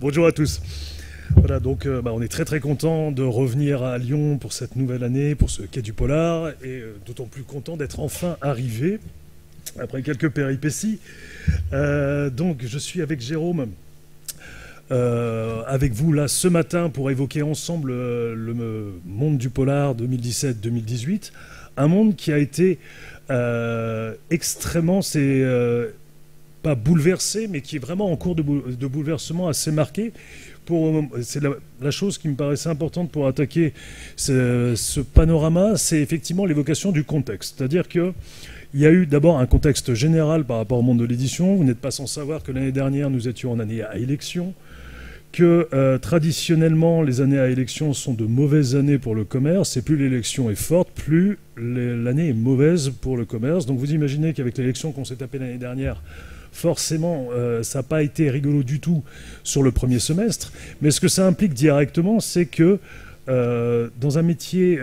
Bonjour à tous. Voilà, donc on est très très content de revenir à Lyon pour cette nouvelle année, pour ce Quai du Polar, et d'autant plus content d'être enfin arrivé, après quelques péripéties. Donc je suis avec Jérôme, avec vous là ce matin pour évoquer ensemble le monde du polar 2017-2018, un monde qui a été extrêmement, pas bouleversé, mais qui est vraiment en cours de bouleversement assez marqué. C'est la chose qui me paraissait importante pour attaquer ce panorama, c'est effectivement l'évocation du contexte. C'est-à-dire qu'il y a eu d'abord un contexte général par rapport au monde de l'édition. Vous n'êtes pas sans savoir que l'année dernière, nous étions en année à élection, que traditionnellement, les années à élection sont de mauvaises années pour le commerce, et plus l'élection est forte, plus l'année est mauvaise pour le commerce. Donc vous imaginez qu'avec l'élection qu'on s'est tapée l'année dernière, forcément, ça n'a pas été rigolo du tout sur le premier semestre. Mais ce que ça implique directement, c'est que dans un métier,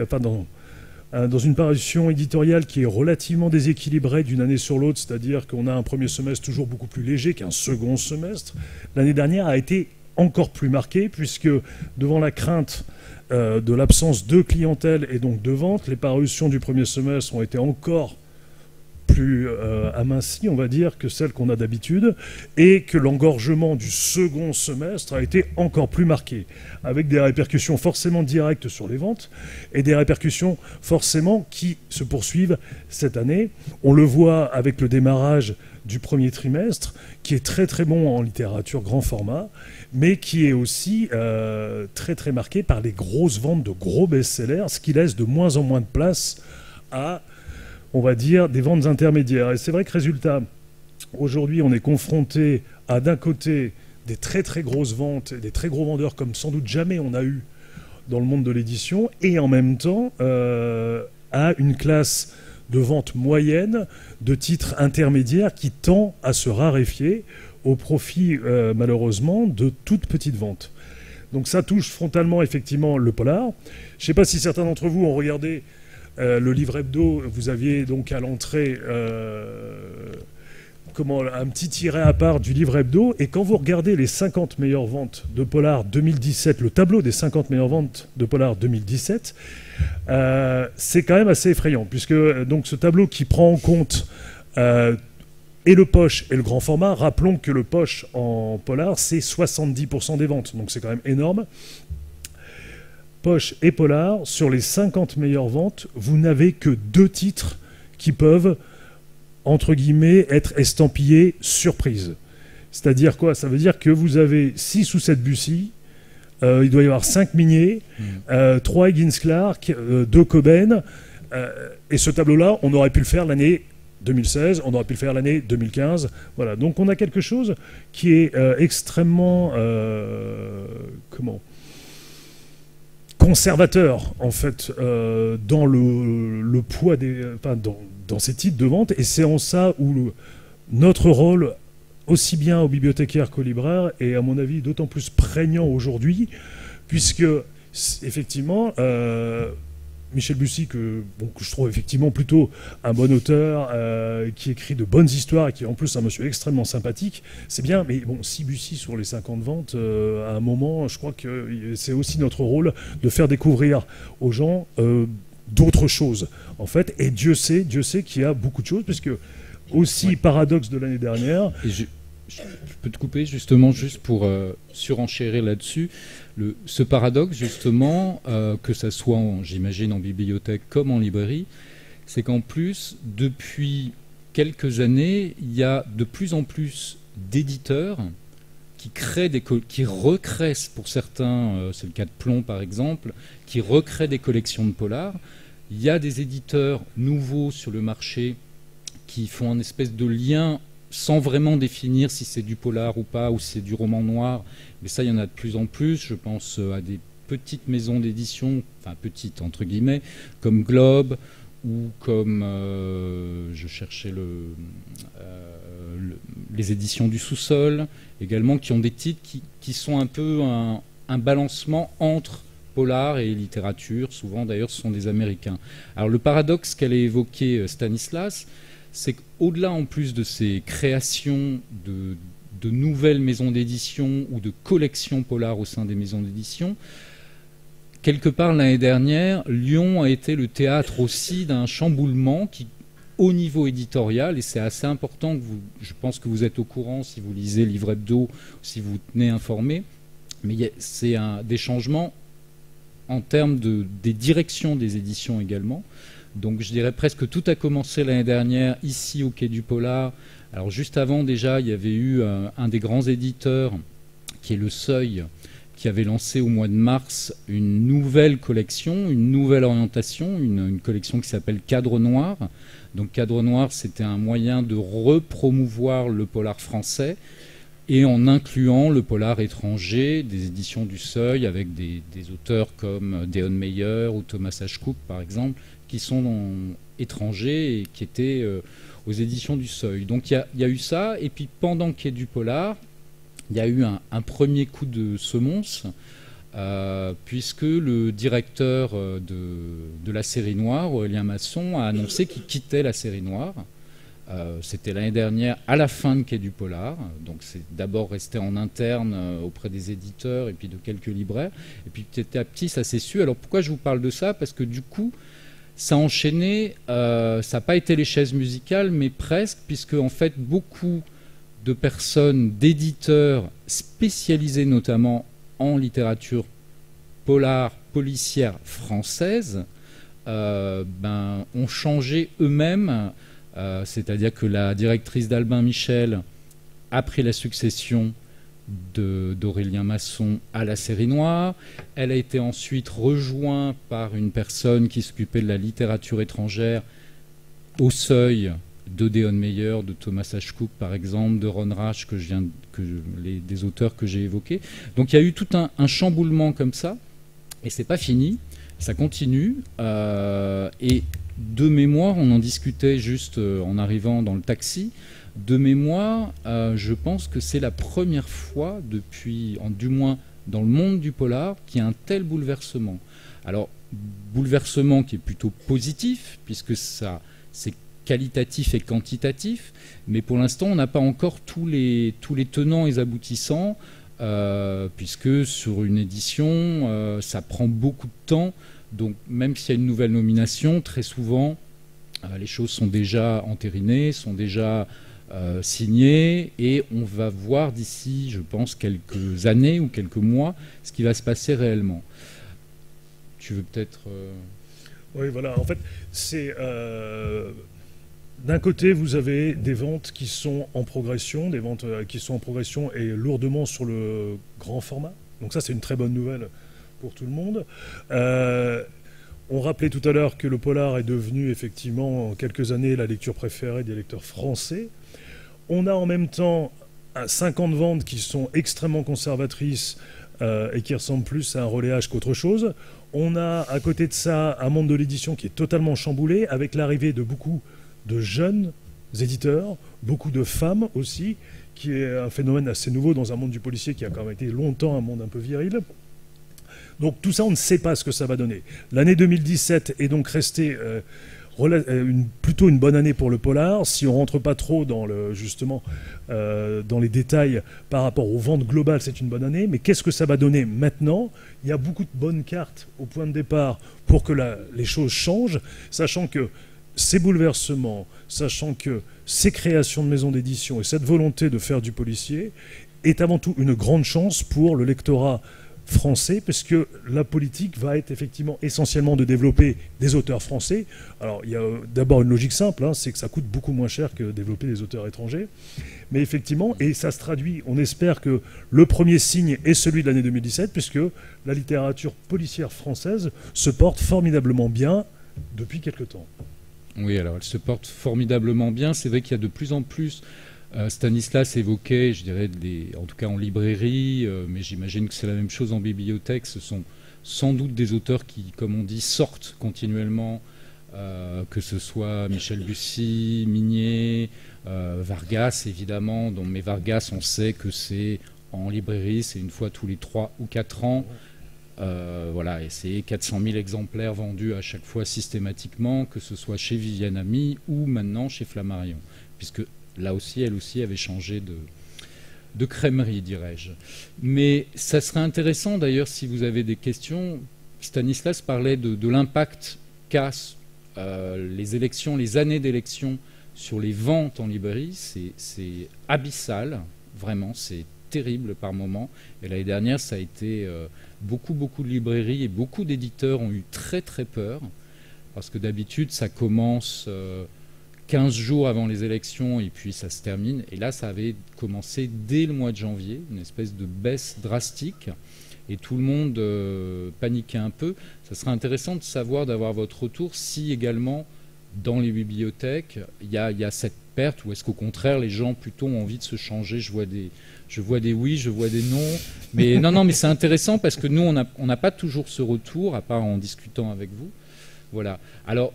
dans une parution éditoriale qui est relativement déséquilibrée d'une année sur l'autre, c'est-à-dire qu'on a un premier semestre toujours beaucoup plus léger qu'un second semestre, l'année dernière a été encore plus marquée, puisque devant la crainte de l'absence de clientèle et donc de vente, les parutions du premier semestre ont été encore plus amincie, on va dire, que celle qu'on a d'habitude, et que l'engorgement du second semestre a été encore plus marqué, avec des répercussions forcément directes sur les ventes, et des répercussions forcément qui se poursuivent cette année. On le voit avec le démarrage du premier trimestre, qui est très très bon en littérature grand format, mais qui est aussi très très marqué par les grosses ventes de gros best-sellers, ce qui laisse de moins en moins de place à, on va dire, des ventes intermédiaires. Et c'est vrai que résultat, aujourd'hui, on est confronté à, d'un côté, des très très grosses ventes, des très gros vendeurs comme sans doute jamais on a eu dans le monde de l'édition, et en même temps à une classe de vente moyenne de titres intermédiaires qui tend à se raréfier au profit, malheureusement, de toutes petites ventes. Donc ça touche frontalement, effectivement, le polar. Je ne sais pas si certains d'entre vous ont regardé le livre hebdo. Vous aviez donc à l'entrée un petit tiret à part du livre hebdo, et quand vous regardez les 50 meilleures ventes de polar 2017, le tableau des 50 meilleures ventes de polar 2017, c'est quand même assez effrayant, puisque donc ce tableau qui prend en compte et le poche et le grand format, rappelons que le poche en polar c'est 70% des ventes, donc c'est quand même énorme. Poche et polar, sur les 50 meilleures ventes, vous n'avez que 2 titres qui peuvent, entre guillemets, être estampillés surprise. C'est-à-dire quoi? Ça veut dire que vous avez 6 ou 7 Bussy, il doit y avoir 5 Minier, 3 Higgins Clark, 2 Coben, et ce tableau-là, on aurait pu le faire l'année 2016, on aurait pu le faire l'année 2015. Voilà. Donc on a quelque chose qui est extrêmement... conservateur, en fait, dans le poids dans ces titres de vente, et c'est en ça où notre rôle, aussi bien aux bibliothécaires qu'aux libraires, est à mon avis d'autant plus prégnant aujourd'hui, puisque effectivement Michel Bussy, que je trouve effectivement plutôt un bon auteur, qui écrit de bonnes histoires et qui est en plus un monsieur extrêmement sympathique, c'est bien, mais bon, 6 Bussy sur les 50 ventes, à un moment, je crois que c'est aussi notre rôle de faire découvrir aux gens d'autres choses, en fait, et Dieu sait qu'il y a beaucoup de choses, puisque aussi, oui, paradoxe de l'année dernière... Et je peux te couper justement juste pour surenchérir là-dessus. Ce paradoxe justement, que ça soit, j'imagine, en bibliothèque comme en librairie, c'est qu'en plus, depuis quelques années, il y a de plus en plus d'éditeurs qui recréent, pour certains, c'est le cas de Plomb par exemple, qui recréent des collections de polars. Il y a des éditeurs nouveaux sur le marché qui font un espèce de lien sans vraiment définir si c'est du polar ou pas, ou si c'est du roman noir. Mais ça, il y en a de plus en plus. Je pense à des petites maisons d'édition, enfin petites entre guillemets, comme Globe, ou comme, je cherchais les éditions du sous-sol, également, qui ont des titres qui sont un peu un balancement entre polar et littérature. Souvent, d'ailleurs, ce sont des Américains. Alors, le paradoxe qu'elle a évoqué, Stanislas, c'est qu'au-delà, en plus de ces créations de nouvelles maisons d'édition ou de collections polars au sein des maisons d'édition. Quelque part, l'année dernière, Lyon a été le théâtre aussi d'un chamboulement qui, au niveau éditorial, et c'est assez important, je pense que vous êtes au courant si vous lisez Livre Hebdo, si vous tenez informé, mais c'est des changements en termes des directions des éditions également. Donc je dirais presque tout a commencé l'année dernière ici au Quai du Polar. Alors juste avant déjà, il y avait eu un des grands éditeurs qui est le Seuil, qui avait lancé au mois de mars une nouvelle collection, une nouvelle orientation, une collection qui s'appelle Cadre Noir. Donc Cadre Noir, c'était un moyen de repromouvoir le polar français et en incluant le polar étranger, des éditions du Seuil avec des auteurs comme Deon Meyer ou Thomas H. Cook par exemple, qui sont étrangers et qui étaient aux éditions du Seuil. Donc il y a eu ça, et puis pendant qu'il y a du polar, il y a eu un premier coup de semonce, puisque le directeur de la série noire, Aurélien Masson, a annoncé qu'il quittait la série noire. C'était l'année dernière, à la fin de Quai du Polar. Donc c'est d'abord resté en interne auprès des éditeurs et puis de quelques libraires. Et puis petit à petit, ça s'est su. Alors pourquoi je vous parle de ça? Parce que du coup, ça a enchaîné. Ça n'a pas été les chaises musicales, mais presque, puisque en fait, beaucoup de personnes, d'éditeurs spécialisés notamment en littérature polar, policière française, ont changé eux-mêmes. C'est-à-dire que la directrice d'Albin Michel a pris la succession d'Aurélien Masson à la série noire. Elle a été ensuite rejointe par une personne qui s'occupait de la littérature étrangère au Seuil, de Deon Meyer, de Thomas H. Cook par exemple, de Ron Rash, des auteurs que j'ai évoqués. Donc il y a eu tout un chamboulement comme ça, et c'est pas fini, ça continue. Et de mémoire, on en discutait juste en arrivant dans le taxi, de mémoire, je pense que c'est la première fois depuis, du moins dans le monde du polar, qu'il y a un tel bouleversement. Alors, bouleversement qui est plutôt positif, puisque ça, c'est qualitatif et quantitatif, mais pour l'instant, on n'a pas encore tous les tenants et aboutissants, puisque sur une édition, ça prend beaucoup de temps. Donc même s'il y a une nouvelle nomination, très souvent, les choses sont déjà entérinées, sont déjà signées, et on va voir d'ici, je pense, quelques années ou quelques mois, ce qui va se passer réellement. Tu veux peut-être... Oui, voilà. En fait, c'est... D'un côté, vous avez des ventes qui sont en progression, des ventes qui sont en progression et lourdement sur le grand format. Donc ça, c'est une très bonne nouvelle pour tout le monde. On rappelait tout à l'heure que le polar est devenu effectivement en quelques années la lecture préférée des lecteurs français. On a en même temps 50 ventes qui sont extrêmement conservatrices et qui ressemblent plus à un relayage qu'autre chose. On a à côté de ça un monde de l'édition qui est totalement chamboulé, avec l'arrivée de beaucoup de jeunes éditeurs, beaucoup de femmes aussi, qui est un phénomène assez nouveau dans un monde du policier qui a quand même été longtemps un monde un peu viril. Donc tout ça, on ne sait pas ce que ça va donner. L'année 2017 est donc restée plutôt une bonne année pour le polar, si on ne rentre pas trop dans dans les détails par rapport aux ventes globales, c'est une bonne année. Mais qu'est-ce que ça va donner maintenant? Il y a beaucoup de bonnes cartes au point de départ pour que les choses changent, sachant que ces bouleversements, sachant que ces créations de maisons d'édition et cette volonté de faire du policier est avant tout une grande chance pour le lectorat français, parce que la politique va être effectivement essentiellement de développer des auteurs français. Alors il y a d'abord une logique simple, c'est que ça coûte beaucoup moins cher que développer des auteurs étrangers. Mais effectivement, et ça se traduit, on espère que le premier signe est celui de l'année 2017, puisque la littérature policière française se porte formidablement bien depuis quelque temps. Oui, alors elle se porte formidablement bien. C'est vrai qu'il y a de plus en plus, Stanislas évoquait, je dirais, en tout cas en librairie, mais j'imagine que c'est la même chose en bibliothèque. Ce sont sans doute des auteurs qui, comme on dit, sortent continuellement, que ce soit Michel Bussy, Mignet, Vargas, évidemment. Mais Vargas, on sait que c'est en librairie, c'est une fois tous les 3 ou 4 ans. Voilà, et c'est 400 000 exemplaires vendus à chaque fois systématiquement, que ce soit chez Viviane Ami ou maintenant chez Flammarion, puisque là aussi, elle aussi avait changé de crèmerie, dirais-je. Mais ça serait intéressant d'ailleurs si vous avez des questions. Stanislas parlait de l'impact qu'a les élections, les années d'élections sur les ventes en librairie. C'est abyssal, vraiment, c'est terrible par moments. Et l'année dernière, ça a été beaucoup de librairies et beaucoup d'éditeurs ont eu très peur, parce que d'habitude, ça commence 15 jours avant les élections et puis ça se termine. Et là, ça avait commencé dès le mois de janvier, une espèce de baisse drastique. Et tout le monde paniquait un peu. Ça serait intéressant de savoir, d'avoir votre retour, si également, dans les bibliothèques, il y a cette perte, ou est-ce qu'au contraire, les gens plutôt ont envie de se changer. Je vois des oui, je vois des non. Mais non, mais c'est intéressant parce que nous, on n'a pas toujours ce retour, à part en discutant avec vous. Voilà. Alors,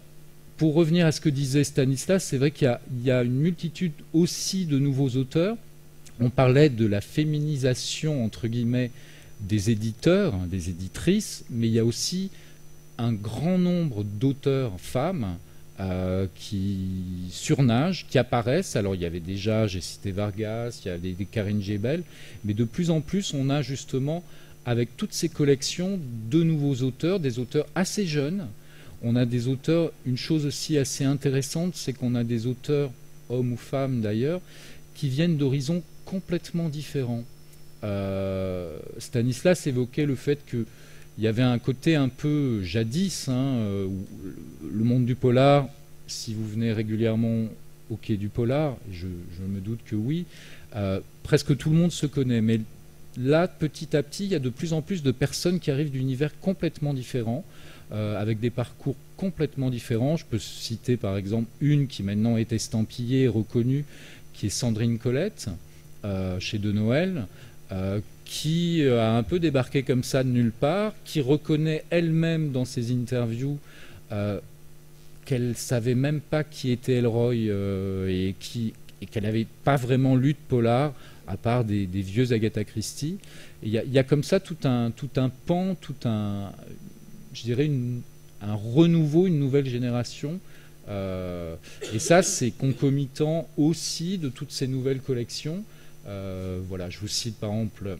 pour revenir à ce que disait Stanislas, c'est vrai qu'il y a une multitude aussi de nouveaux auteurs. On parlait de la féminisation, entre guillemets, des éditeurs, des éditrices, mais il y a aussi un grand nombre d'auteurs femmes qui surnagent, qui apparaissent. Alors il y avait déjà, j'ai cité Vargas, il y avait des Karine Gebel, mais de plus en plus on a justement, avec toutes ces collections, de nouveaux auteurs, des auteurs assez jeunes. On a des auteurs, une chose aussi assez intéressante, c'est qu'on a des auteurs, hommes ou femmes d'ailleurs, qui viennent d'horizons complètement différents. Stanislas évoquait le fait qu'il y avait un côté un peu jadis, où le monde du polar, si vous venez régulièrement au quai du polar, je me doute que oui, presque tout le monde se connaît. Mais là, petit à petit, il y a de plus en plus de personnes qui arrivent d'univers complètement différents, avec des parcours complètement différents. Je peux citer par exemple une qui maintenant est estampillée, reconnue, qui est Sandrine Colette, chez De Noël, qui a un peu débarqué comme ça de nulle part, qui reconnaît elle-même dans ses interviews qu'elle ne savait même pas qui était Elroy et qu'elle n'avait pas vraiment lu de polar à part des vieux Agatha Christie. Il y a comme ça tout un pan, je dirais un renouveau, une nouvelle génération. Et ça, c'est concomitant aussi de toutes ces nouvelles collections. Voilà, je vous cite par exemple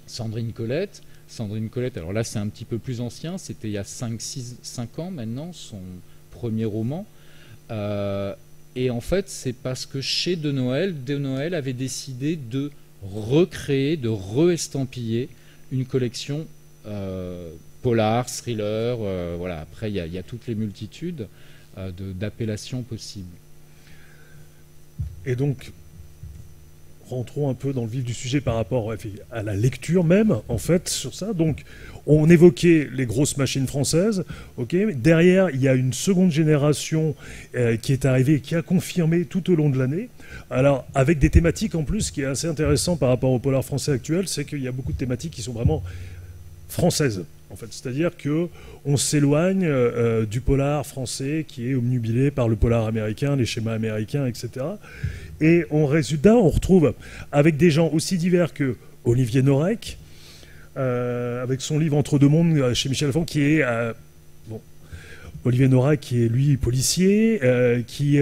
Sandrine Colette. Sandrine Colette, alors là c'est un petit peu plus ancien, c'était il y a 5 ans maintenant, son premier roman. Et en fait, c'est parce que chez De Noël avait décidé de recréer, de re-estampiller une collection polar, thriller, voilà. Après il y a toutes les multitudes d'appellations possibles. Et donc, rentrons un peu dans le vif du sujet par rapport à la lecture même, en fait, sur ça. Donc, on évoquait les grosses machines françaises. Okay. Derrière, il y a une seconde génération qui est arrivée et qui a confirmé tout au long de l'année. Alors, avec des thématiques en plus, ce qui est assez intéressant par rapport au polar français actuel, c'est qu'il y a beaucoup de thématiques qui sont vraiment françaises. En fait, c'est-à-dire qu'on s'éloigne du polar français qui est obnubilé par le polar américain, les schémas américains, etc. Et en résultat, on retrouve avec des gens aussi divers que Olivier Norek, avec son livre Entre deux mondes chez Michel Lafon, qui est Olivier Norek, qui est lui policier, qui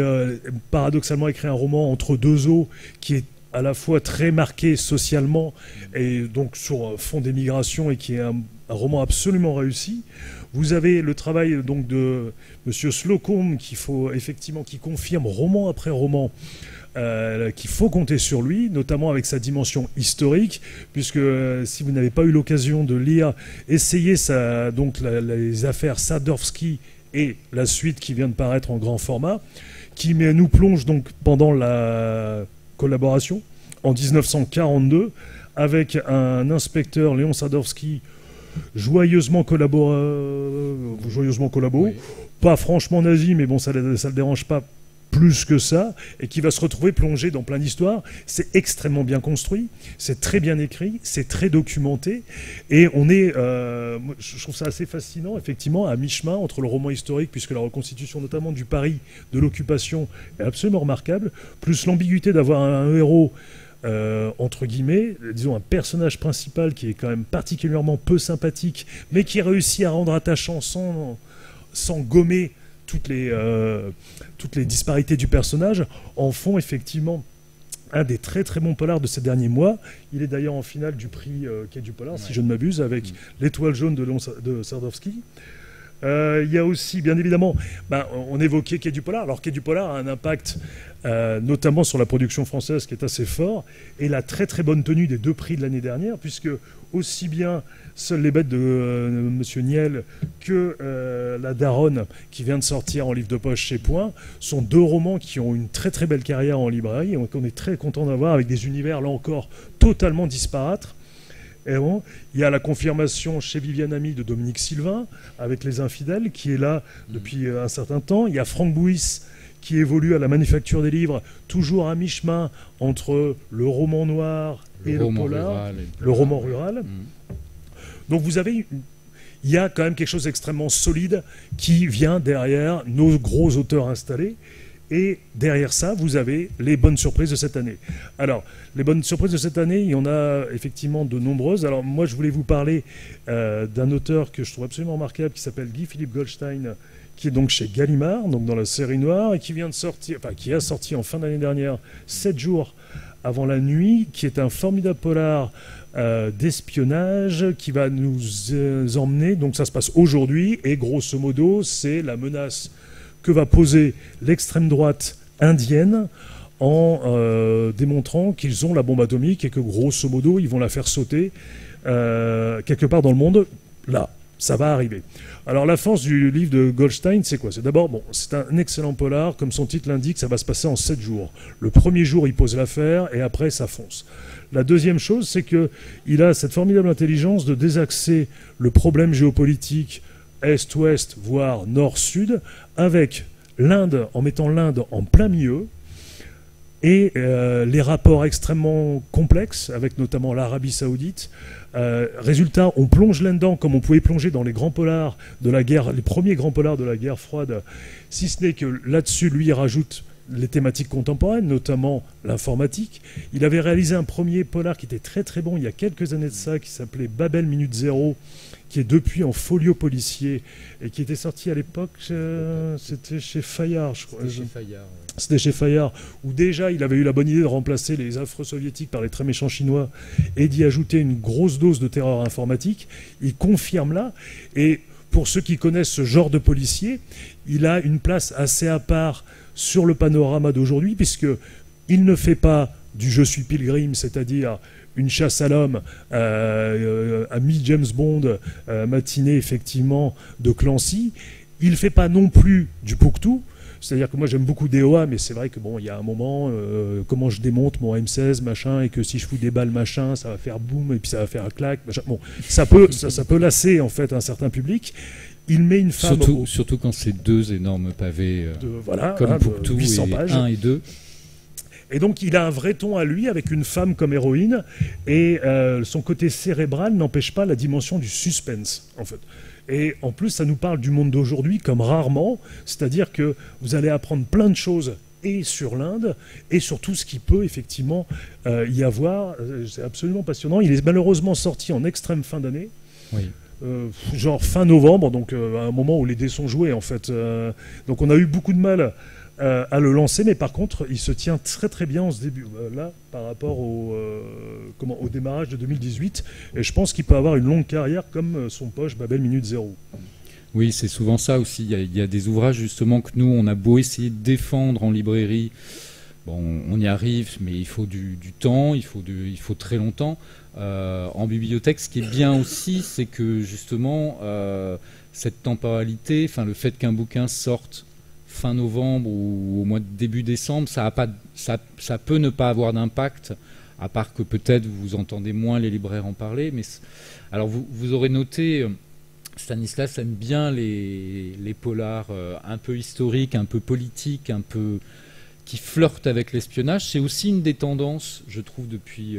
paradoxalement écrit un roman Entre deux eaux, qui est à la fois très marqué socialement et donc sur fond d'émigration, et qui est un roman absolument réussi. Vous avez le travail donc de Monsieur Slocum qui confirme roman après roman qu'il faut compter sur lui, notamment avec sa dimension historique, puisque si vous n'avez pas eu l'occasion de lire, essayez les affaires Sadowski et la suite qui vient de paraître en grand format, qui nous plonge donc pendant la collaboration en 1942 avec un inspecteur, Léon Sadowski, joyeusement collabo, oui. Pas franchement nazi, mais bon, ça le dérange pas plus que ça, et qui va se retrouver plongé dans plein d'histoires. C'est extrêmement bien construit, c'est très bien écrit, c'est très documenté, et on est, je trouve ça assez fascinant, effectivement, à mi-chemin entre le roman historique, puisque la reconstitution notamment du Paris de l'occupation est absolument remarquable, plus l'ambiguïté d'avoir un héros entre guillemets, disons un personnage principal qui est quand même particulièrement peu sympathique, mais qui réussit à rendre attachant sans gommer toutes les disparités du personnage, en font effectivement un des très très bons polars de ces derniers mois. Il est d'ailleurs en finale du prix Quai du Polar, si je ne m'abuse, avec l'Étoile jaune de Sardowski. Il y a aussi, bien évidemment, on évoquait Quai du Polar. Alors Quai du Polar a un impact notamment sur la production française qui est assez fort, et la très très bonne tenue des 2 prix de l'année dernière, puisque aussi bien Seules les bêtes de Monsieur Niel que La Daronne, qui vient de sortir en livre de poche chez Point, sont 2 romans qui ont une très très belle carrière en librairie, et qu'on est très content d'avoir, avec des univers là encore totalement disparates. Et bon, il y a la confirmation chez Viviane Ami de Dominique Sylvain avec Les Infidèles, qui est là depuis un certain temps. Il y a Franck Bouys qui évolue à la Manufacture des Livres, toujours à mi-chemin entre le roman noir et le polar, le roman rural. Donc vous avez, il y a quand même quelque chose d'extrêmement solide qui vient derrière nos gros auteurs installés. Et derrière ça, vous avez les bonnes surprises de cette année. Alors, les bonnes surprises de cette année, il y en a effectivement de nombreuses. Alors, moi, je voulais vous parler d'un auteur que je trouve absolument remarquable, qui s'appelle Guy-Philippe Goldstein, qui est donc chez Gallimard, donc dans la série noire, et qui vient de sortir, enfin, qui a sorti en fin d'année dernière, 7 jours avant la nuit, qui est un formidable polar d'espionnage qui va nous emmener. Donc, ça se passe aujourd'hui, et grosso modo, c'est la menace que va poser l'extrême droite indienne en démontrant qu'ils ont la bombe atomique et que grosso modo ils vont la faire sauter quelque part dans le monde. Là, ça va arriver. Alors la force du livre de Goldstein, c'est quoi? C'est d'abord, bon, c'est un excellent polar, comme son titre l'indique, ça va se passer en 7 jours. Le premier jour, il pose l'affaire et après, ça fonce. La deuxième chose, c'est qu'il a cette formidable intelligence de désaxer le problème géopolitique Est-Ouest, voire Nord-Sud, avec l'Inde, en mettant l'Inde en plein milieu, et les rapports extrêmement complexes, avec notamment l'Arabie Saoudite. Résultat, on plonge là-dedans comme on pouvait plonger dans les grands polars de la guerre, les premiers grands polars de la guerre froide, si ce n'est que là-dessus, lui, il rajoute les thématiques contemporaines, notamment l'informatique. Il avait réalisé un premier polar qui était très très bon il y a quelques années de ça, qui s'appelait Babel Minute Zéro, qui est depuis en folio policier et qui était sorti à l'époque, c'était chez Fayard, je crois. C'était chez Fayard, où déjà il avait eu la bonne idée de remplacer les affreux soviétiques par les très méchants chinois et d'y ajouter une grosse dose de terreur informatique. Il confirme là, et pour ceux qui connaissent ce genre de policier, il a une place assez à part sur le panorama d'aujourd'hui, puisqu'il ne fait pas du je suis Pilgrim, c'est-à-dire une chasse à l'homme à mi-James Bond, matinée effectivement de Clancy. Il ne fait pas non plus du Pouctou, c'est-à-dire que moi j'aime beaucoup DOA, mais c'est vrai que bon, il y a un moment, comment je démonte mon M16, machin, et que si je fous des balles, machin, ça va faire boum, et puis ça va faire un clac, machin. Bon, ça peut lasser en fait un certain public. Il met une femme... Surtout quand c'est 2 énormes pavés, voilà, comme Pouctou, 800 pages. 1 et 2. Et donc il a un vrai ton à lui, avec une femme comme héroïne, et son côté cérébral n'empêche pas la dimension du suspense, en fait. Et en plus, ça nous parle du monde d'aujourd'hui comme rarement, c'est-à-dire que vous allez apprendre plein de choses et sur l'Inde, et sur tout ce qui peut effectivement y avoir. C'est absolument passionnant. Il est malheureusement sorti en extrême fin d'année. Oui. Genre fin novembre, donc à un moment où les dés sont joués en fait. Donc on a eu beaucoup de mal à le lancer, mais par contre il se tient très très bien en ce début là par rapport au démarrage de 2018, et je pense qu'il peut avoir une longue carrière comme son poche Babel Minute Zéro. Oui, c'est souvent ça aussi. Il y a des ouvrages justement que nous on a beau essayer de défendre en librairie. Bon, on y arrive, mais il faut du temps, il faut très longtemps. En bibliothèque, ce qui est bien aussi, c'est que justement, cette temporalité, enfin le fait qu'un bouquin sorte fin novembre ou au mois de début décembre, ça peut ne pas avoir d'impact, à part que peut-être vous entendez moins les libraires en parler. Mais alors vous aurez noté, Stanislas aime bien les polars un peu historiques, un peu politiques, un peu qui flirtent avec l'espionnage. C'est aussi une des tendances, je trouve, depuis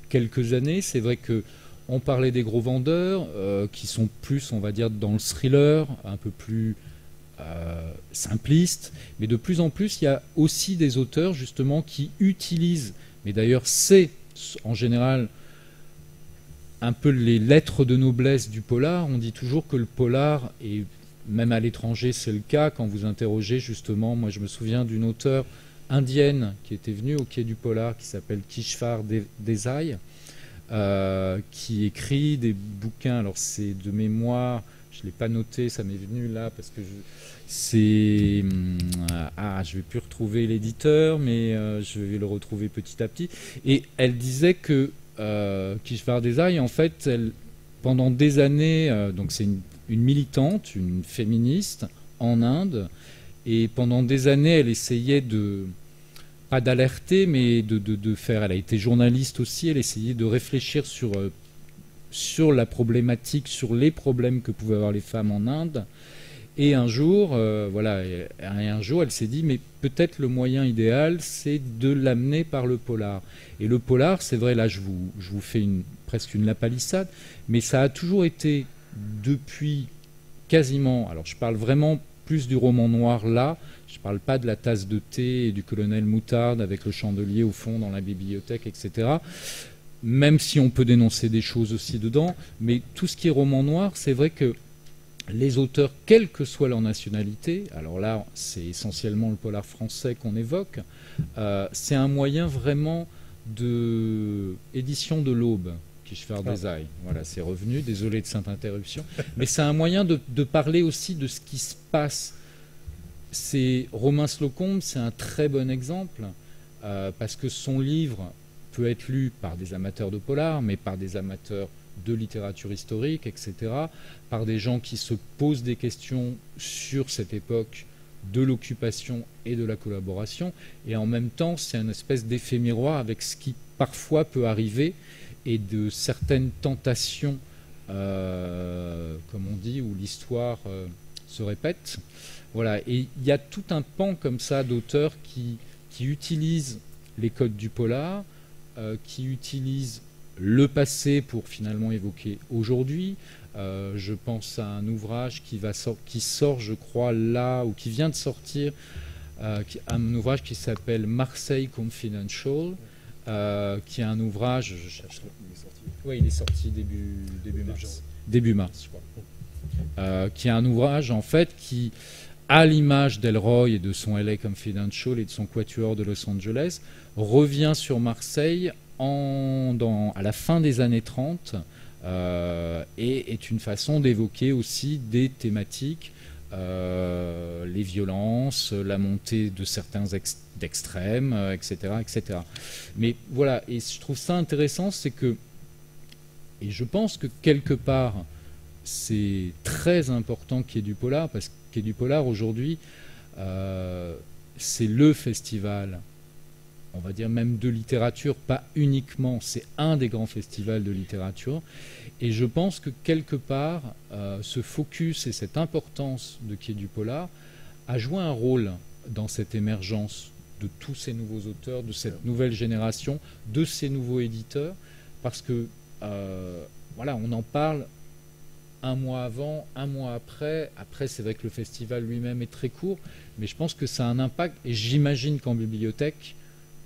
quelques années. C'est vrai qu'on parlait des gros vendeurs, qui sont plus, on va dire, dans le thriller, un peu plus simpliste. Mais de plus en plus, il y a aussi des auteurs, justement, qui utilisent, mais d'ailleurs, c'est en général un peu les lettres de noblesse du polar. On dit toujours que le polar est... Même à l'étranger, c'est le cas. Quand vous interrogez, justement, moi je me souviens d'une auteure indienne qui était venue au Quai du Polar, qui s'appelle Kishvar Desai, qui écrit des bouquins. Alors c'est de mémoire, je ne l'ai pas noté, ça m'est venu là parce que je vais plus retrouver l'éditeur, mais je vais le retrouver petit à petit. Et elle disait que Kishvar Desai, en fait, pendant des années, donc c'est une militante, une féministe en Inde, et pendant des années, elle essayait pas d'alerter, mais de faire. Elle a été journaliste aussi. Elle essayait de réfléchir sur la problématique, sur les problèmes que pouvaient avoir les femmes en Inde. Et un jour, elle s'est dit, mais peut-être le moyen idéal, c'est de l'amener par le polar. Et le polar, c'est vrai, là, je vous fais presque une lapalissade, mais ça a toujours été depuis quasiment. Alors, je parle vraiment plus du roman noir là. Je ne parle pas de la tasse de thé et du colonel Moutarde avec le chandelier au fond dans la bibliothèque, etc. Même si on peut dénoncer des choses aussi dedans. Mais tout ce qui est roman noir, c'est vrai que les auteurs, quelle que soit leur nationalité, alors là, c'est essentiellement le polar français qu'on évoque, c'est un moyen vraiment d'édition de l'aube. Kishvar Desai. Voilà, c'est revenu, désolé de cette interruption. Mais c'est un moyen de parler aussi de ce qui se passe. Romain Slocombe, c'est un très bon exemple, parce que son livre peut être lu par des amateurs de polar, mais par des amateurs de littérature historique, etc., par des gens qui se posent des questions sur cette époque de l'occupation et de la collaboration, et en même temps, c'est une espèce d'effet miroir avec ce qui parfois peut arriver et de certaines tentations, comme on dit, où l'histoire se répète. Voilà. Et il y a tout un pan comme ça d'auteurs qui utilisent les codes du polar, qui utilisent le passé pour finalement évoquer aujourd'hui. Je pense à un ouvrage qui sort, je crois, là, ou qui vient de sortir, un ouvrage qui s'appelle Marseille Confidential, qui est un ouvrage. Je cherche. Oui, il est sorti début mars. Début mars, je crois. Qui est un ouvrage, en fait, qui, à l'image d'Elroy et de son LA Confidential et de son Quatuor de Los Angeles, revient sur Marseille à la fin des années 30 et est une façon d'évoquer aussi des thématiques, les violences, la montée de certains d'extrêmes, etc., etc. Mais voilà, et je trouve ça intéressant, c'est que, et je pense que quelque part, c'est très important qu'il y ait du polar, parce qu'il y ait du polar aujourd'hui, c'est le festival, on va dire même de littérature, pas uniquement, c'est un des grands festivals de littérature. Et je pense que quelque part, ce focus et cette importance de qu'il y ait du polar a joué un rôle dans cette émergence de tous ces nouveaux auteurs, de cette nouvelle génération, de ces nouveaux éditeurs, parce que voilà, on en parle un mois avant, un mois après. Après, c'est vrai que le festival lui-même est très court, mais je pense que ça a un impact. Et j'imagine qu'en bibliothèque,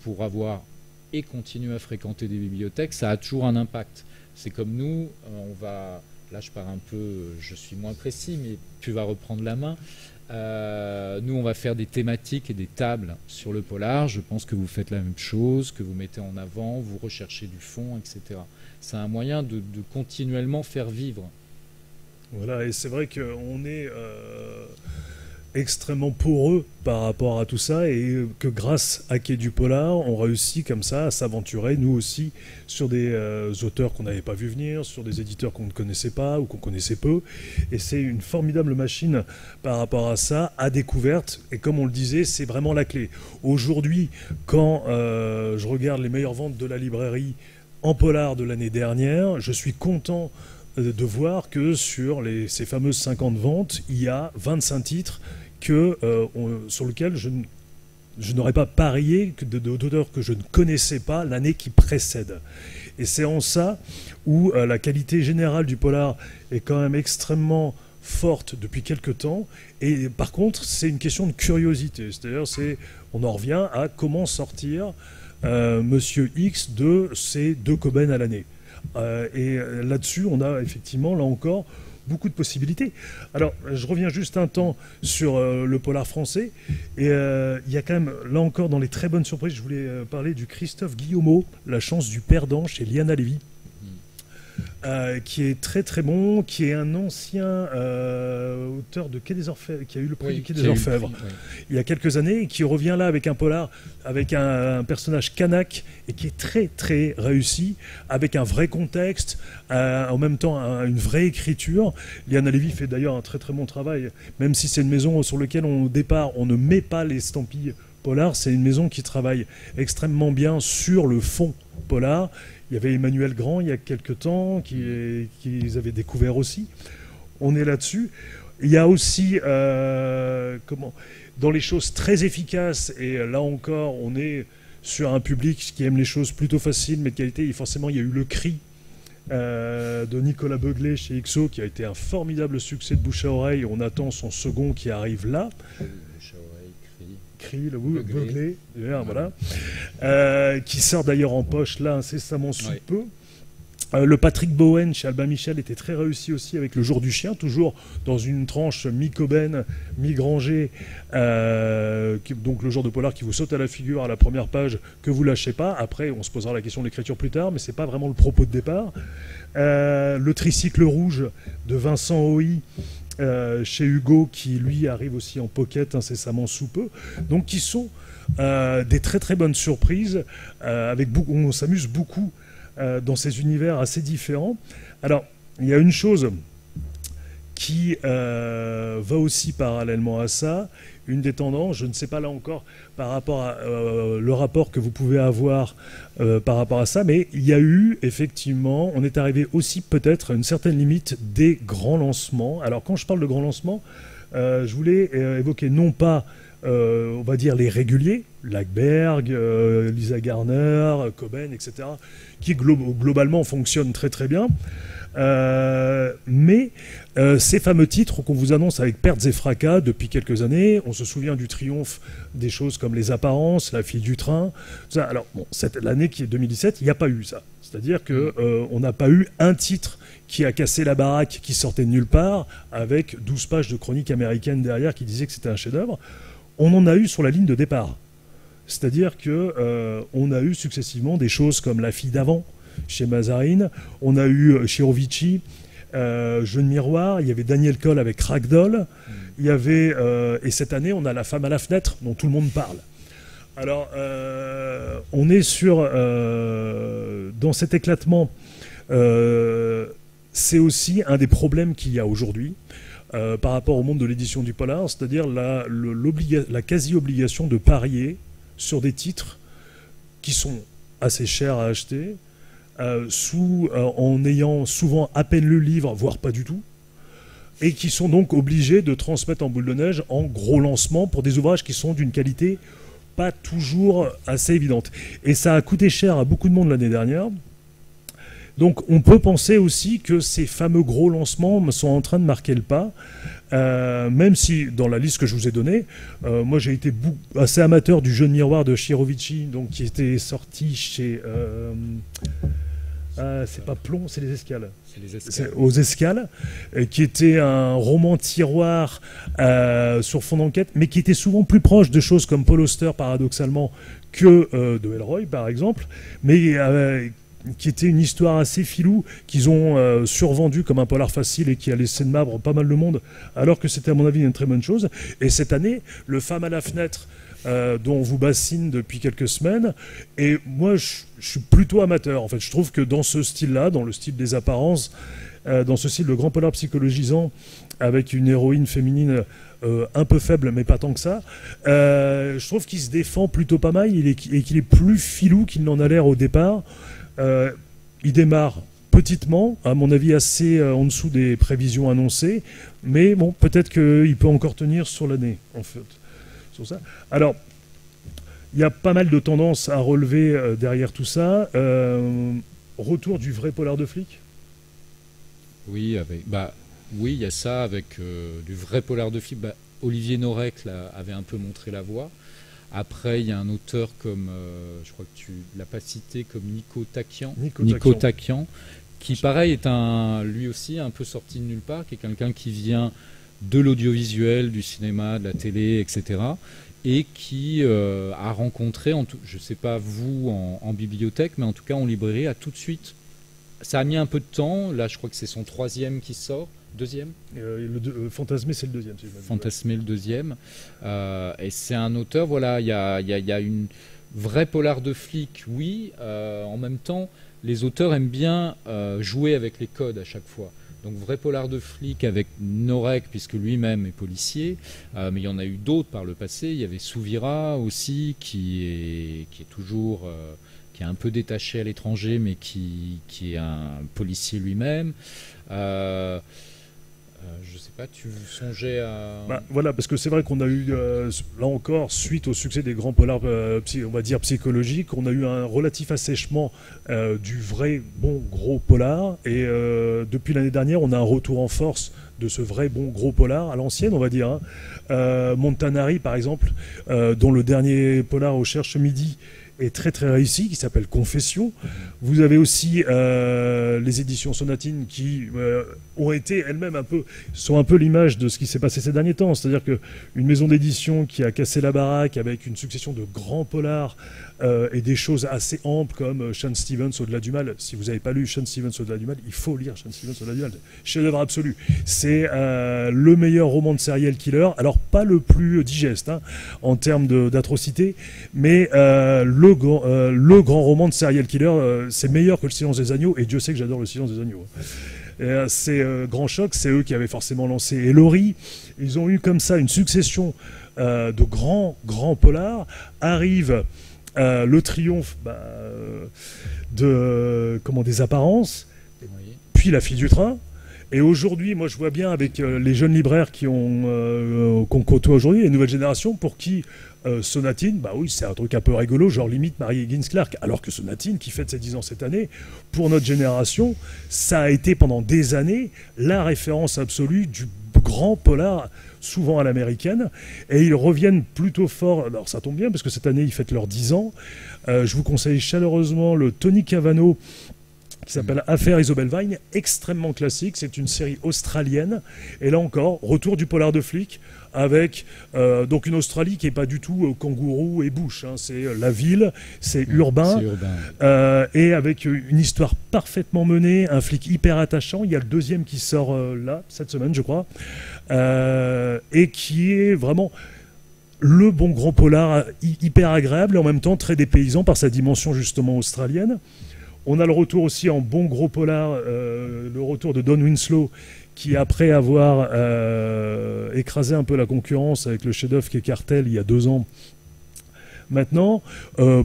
pour avoir et continuer à fréquenter des bibliothèques, ça a toujours un impact. C'est comme nous, on va... Là, je pars un peu, je suis moins précis, mais tu vas reprendre la main. Nous, on va faire des thématiques et des tables sur le polar. Je pense que vous faites la même chose, que vous mettez en avant, vous recherchez du fond, etc. C'est un moyen de continuellement faire vivre. Voilà, et c'est vrai qu'on est extrêmement poreux par rapport à tout ça, et que grâce à Quai du Polar, on réussit comme ça à s'aventurer, nous aussi, sur des auteurs qu'on n'avait pas vu venir, sur des éditeurs qu'on ne connaissait pas ou qu'on connaissait peu. Et c'est une formidable machine par rapport à ça, à découverte. Et comme on le disait, c'est vraiment la clé. Aujourd'hui, quand je regarde les meilleures ventes de la librairie en polar de l'année dernière, je suis content de voir que sur ces fameuses 50 ventes, il y a 25 titres sur lesquels je n'aurais pas parié d'auteurs que je ne connaissais pas l'année qui précède. Et c'est en ça où la qualité générale du polar est quand même extrêmement forte depuis quelque temps. Et par contre, c'est une question de curiosité. C'est-à-dire, on en revient à comment sortir Monsieur X de ces 2 Coben à l'année. Et là-dessus, on a effectivement, là encore, beaucoup de possibilités. Alors, je reviens juste un temps sur le polar français. Et il y a quand même, là encore, dans les très bonnes surprises, je voulais parler du Christophe Guillemot, La chance du perdant, chez Liana Levy. Qui est très très bon, qui est un ancien auteur de Quai des Orfèvres, qui a eu le prix du Quai des Orfèvres il y a quelques années, et qui revient là avec un polar, avec un personnage kanak, et qui est très très réussi, avec un vrai contexte, en même temps une vraie écriture. Liana Levy fait d'ailleurs un très très bon travail, même si c'est une maison sur laquelle au départ on ne met pas les estampilles polar, c'est une maison qui travaille extrêmement bien sur le fond polar. Il y avait Emmanuel Grand il y a quelques temps, qu'ils avaient découvert aussi. On est là-dessus. Il y a aussi, dans les choses très efficaces, et là encore, on est sur un public qui aime les choses plutôt faciles, mais de qualité. Et forcément, il y a eu Le Cri de Nicolas Beuglet chez XO, qui a été un formidable succès de bouche à oreille. On attend son second qui arrive là. Cri, le Beuglet, voilà, qui sort d'ailleurs en poche là incessamment sous peu. Le Patrick Bowen chez Albin Michel était très réussi aussi avec Le Jour du Chien, toujours dans une tranche mi-Coben, mi-Granger, donc le genre de polar qui vous saute à la figure à la première page, que vous lâchez pas. Après, on se posera la question de l'écriture plus tard, mais c'est pas vraiment le propos de départ. Le Tricycle rouge de Vincent Hoy, chez Hugo, qui lui arrive aussi en pocket incessamment sous peu, donc qui sont des très très bonnes surprises, avec beaucoup, on s'amuse beaucoup dans ces univers assez différents. Alors, il y a une chose qui va aussi parallèlement à ça, une des tendances, je ne sais pas là encore par rapport à le rapport que vous pouvez avoir par rapport à ça, mais il y a eu effectivement, on est arrivé aussi peut-être à une certaine limite des grands lancements. Alors quand je parle de grands lancements, je voulais évoquer non pas on va dire les réguliers, Lackberg, Lisa Garner, Coben, etc., qui globalement fonctionnent très très bien, mais ces fameux titres qu'on vous annonce avec pertes et fracas depuis quelques années, on se souvient du triomphe des choses comme Les Apparences, La fille du train, ça. Alors bon, l'année qui est 2017, il n'y a pas eu ça. C'est-à-dire qu'on n'a pas eu un titre qui a cassé la baraque, qui sortait de nulle part, avec 12 pages de chronique américaine derrière qui disaient que c'était un chef-d'œuvre. On en a eu sur la ligne de départ. C'est-à-dire qu'on a eu successivement des choses comme La fille d'avant, chez Mazarine, on a eu Chirovici, Jeune Miroir, il y avait Daniel Coll avec Ragdoll, il y avait, et cette année, on a La femme à la fenêtre, dont tout le monde parle. Alors, on est dans cet éclatement, c'est aussi un des problèmes qu'il y a aujourd'hui par rapport au monde de l'édition du polar, c'est-à-dire la quasi-obligation de parier sur des titres qui sont assez chers à acheter, en ayant souvent à peine le livre, voire pas du tout, et qui sont donc obligés de transmettre en boule de neige en gros lancement pour des ouvrages qui sont d'une qualité pas toujours assez évidente. Et ça a coûté cher à beaucoup de monde l'année dernière. Donc on peut penser aussi que ces fameux gros lancements sont en train de marquer le pas, même si dans la liste que je vous ai donnée, moi j'ai été assez amateur du Jeune Miroir de Chirovici, donc qui était sorti chez... c'est pas Plomb, c'est Les Escales. C'est Les Escales. Aux Escales, qui était un roman tiroir sur fond d'enquête, mais qui était souvent plus proche de choses comme Paul Auster, paradoxalement, que de Elroy, par exemple, mais qui était une histoire assez filou, qu'ils ont survendu comme un polar facile et qui a laissé de marbre pas mal de monde, alors que c'était à mon avis une très bonne chose. Et cette année, Le Femme à la fenêtre, dont on vous bassine depuis quelques semaines, et moi je suis plutôt amateur. En fait, je trouve que dans ce style-là, dans le style des apparences, dans ce style de grand polar psychologisant, avec une héroïne féminine un peu faible, mais pas tant que ça, je trouve qu'il se défend plutôt pas mal et qu'il est plus filou qu'il n'en a l'air au départ. Il démarre petitement, à mon avis assez en dessous des prévisions annoncées, mais bon, peut-être qu'il peut encore tenir sur l'année, en fait. Sur ça. Alors, il y a pas mal de tendances à relever derrière tout ça. Retour du vrai polar de flic. Oui, oui, il y a ça avec du vrai polar de flic. Olivier Norek avait un peu montré la voie. Après, il y a un auteur comme, je crois que tu l'as pas cité, comme Nico Takian, qui pareil est lui aussi un peu sorti de nulle part, qui est quelqu'un qui vient de l'audiovisuel, du cinéma, de la télé, etc. et qui a rencontré, je ne sais pas vous en bibliothèque, mais en tout cas en librairie, a tout de suite. Ça a mis un peu de temps. Là, je crois que c'est son 3e qui sort. 2e Fantasmé, c'est le 2e. Si Fantasmé, le 2e. Et c'est un auteur, voilà, il y a une vraie polar de flic, oui. En même temps, les auteurs aiment bien jouer avec les codes à chaque fois. Donc vrai polar de flic avec Norek, puisque lui-même est policier, mais il y en a eu d'autres par le passé. Il y avait Souvira aussi, qui est toujours... qui est un peu détaché à l'étranger, mais qui est un policier lui-même. Je sais pas, tu songeais à... Voilà, parce que c'est vrai qu'on a eu, là encore, suite au succès des grands polars, on va dire psychologiques, on a eu un relatif assèchement du vrai bon gros polar. Et depuis l'année dernière, on a un retour en force de ce vrai bon gros polar, à l'ancienne, on va dire. Montanari, par exemple, dont le dernier polar au Cherche Midi est très très réussi, qui s'appelle Confession. Vous avez aussi les éditions Sonatine qui ont été elles-mêmes sont un peu l'image de ce qui s'est passé ces derniers temps. C'est-à-dire qu'une maison d'édition qui a cassé la baraque avec une succession de grands polars et des choses assez amples comme Sean Stevens Au-delà du mal. Si vous n'avez pas lu Sean Stevens Au-delà du mal, il faut lire Sean Stevens Au-delà du mal. Chef-d'œuvre absolu. C'est le meilleur roman de serial killer. Alors pas le plus digeste en termes d'atrocité, mais le grand roman de serial killer, c'est meilleur que Le Silence des agneaux, et Dieu sait que j'adore Le Silence des agneaux. C'est Grand Choc, c'est eux qui avaient forcément lancé Ellory. Ils ont eu comme ça une succession de grands polars. Arrive le triomphe des apparences, puis La fille du train. Et aujourd'hui, moi je vois bien avec les jeunes libraires qu'on côtoie aujourd'hui, les nouvelles générations, pour qui Sonatine, oui, c'est un truc un peu rigolo, genre limite Mary Higgins Clark. Alors que Sonatine, qui fête ses 10 ans cette année, pour notre génération, ça a été pendant des années la référence absolue du grand polar, souvent à l'américaine. Et ils reviennent plutôt fort. Alors ça tombe bien, parce que cette année, ils fêtent leurs 10 ans. Je vous conseille chaleureusement le Tony Cavano, qui s'appelle Affaire Isobel Vine, extrêmement classique. C'est une série australienne. Et là encore, retour du polar de flic, avec donc une Australie qui n'est pas du tout kangourou et bush. C'est la ville, c'est urbain. Et avec une histoire parfaitement menée, un flic hyper attachant. Il y a le 2e qui sort là, cette semaine, je crois. Et qui est vraiment le bon gros polar hyper agréable et en même temps très dépaysant par sa dimension justement australienne. On a le retour aussi en bon gros polar, le retour de Don Winslow, qui après avoir écrasé un peu la concurrence avec le chef-d'œuvre qui est Cartel il y a 2 ans, maintenant